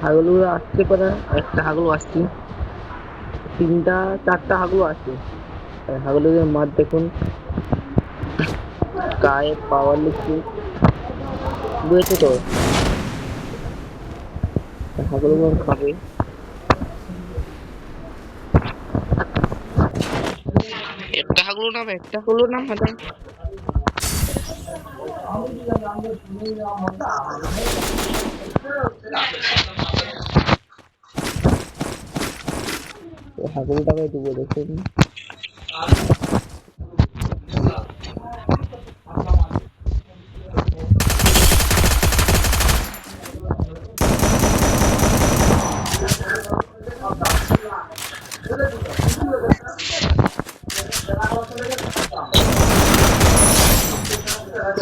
হাগুলো আসছে কোথায়? একটা হাগুলো আসছে, তিনটা চারটা হাগুলো আসছে। হাগুলোদের মাঠ দেখুন, গায়ে পাওয়ার লিখছে, বুঝেছো তো? হাগুলো খাবে। একটা হাগুলো নাম, একটা হাগুলো নাম হাতে হাগুলোটাকে ডুবো দেখুন।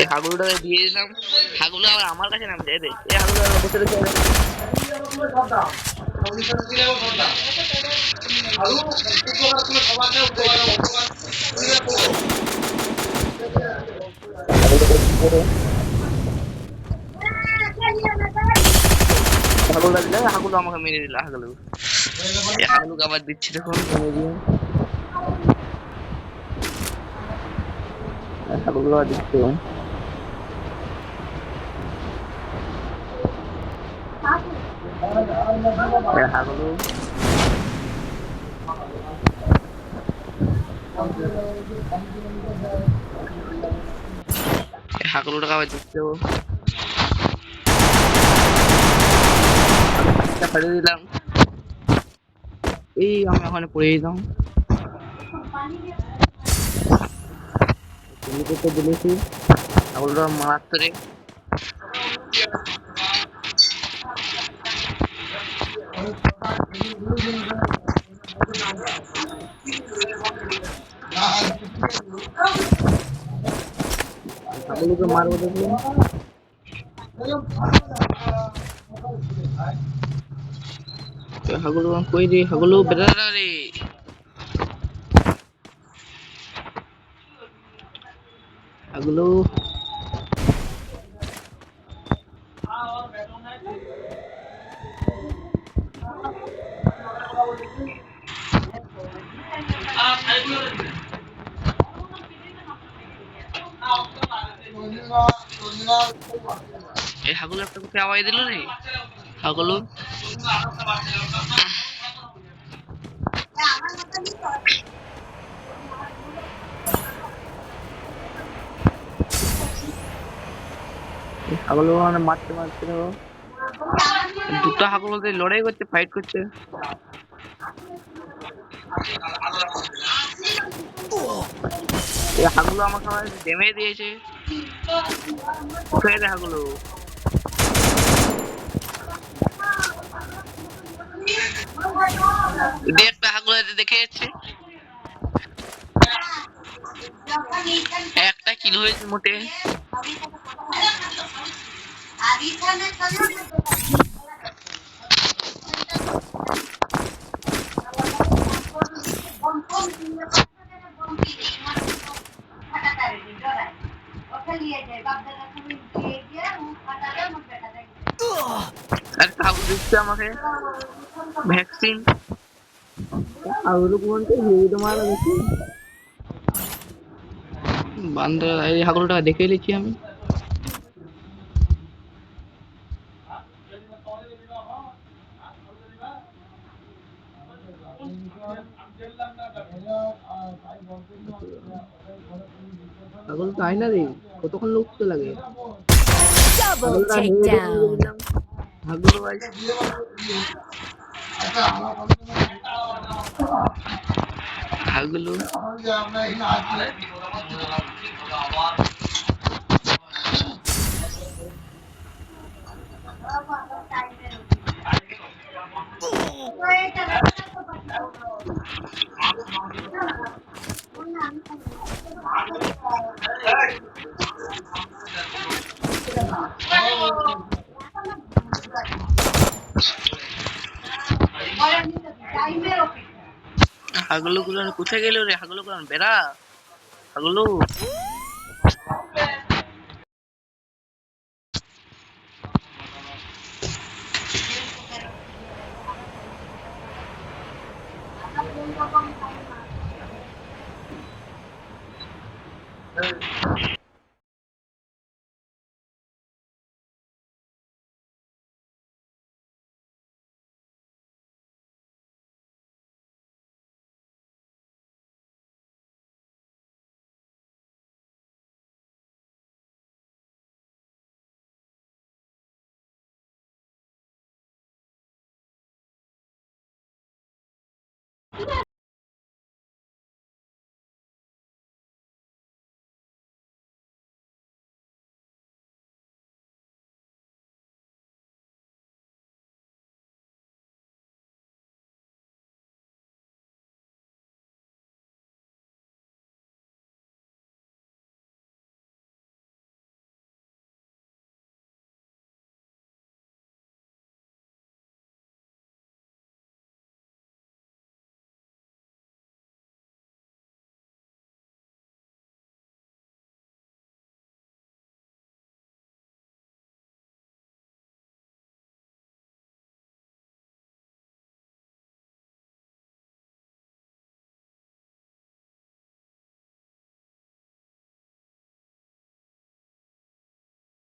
এই হাগুলোটাকে দিয়ে দিলাম, হাগুলো আবার আমার কাছে নামছে। এই হাগুলো বসে রয়েছে। হাগুলটা দিলে হাগুলো আমাকে মেরে দিল। হাগুলো হাগুলোকে আবার দিচ্ছি দেখুন, হাগুলো দিচ্ছে। হাগুলো হাগুলোটাকে আবার দিচ্ছে। ফাটিয়ে দিলাম। এই আমি ওখানে পড়ে যেতাম। করতে বলেছি হাগুলোটা মারাত্মরে। হাগুলোকে মারবো দেখুন। হাগুলো কই রে? হাগুলো বেড়া রে। হাগুলো এই হাগুলো একটা কোথায় আওয়াজ দিল রে? হাগুলো হাগুলো মানে মারতে মারতে দেখো, দুটো হাগুলোতে লড়াই করছে, ফাইট করছে। এই হাগুলো আমাকে আবার ড্যামেজ দিয়েছে। কোথায় রে হাগুলো? একটা হাগুলো দেখে যাচ্ছে, একটা কিল হয়েছে মোটে। একটা হাগুলো দিচ্ছে আমাকে ভ্যাকসিন। হাগুলো কোনটা হেভি মারা দেখি। বান্দর এই হাগুলোটা দেখে নিচ্ছি আমি। হাগুলো তো আয় না রে, কতক্ষণ লুকতে লাগে। Double takedown. হাগুলো ভাই হাগুলো হাগুলো গুলো কোথায় গেল রে? হাগুলো গুলো বেড়া, হাগুলো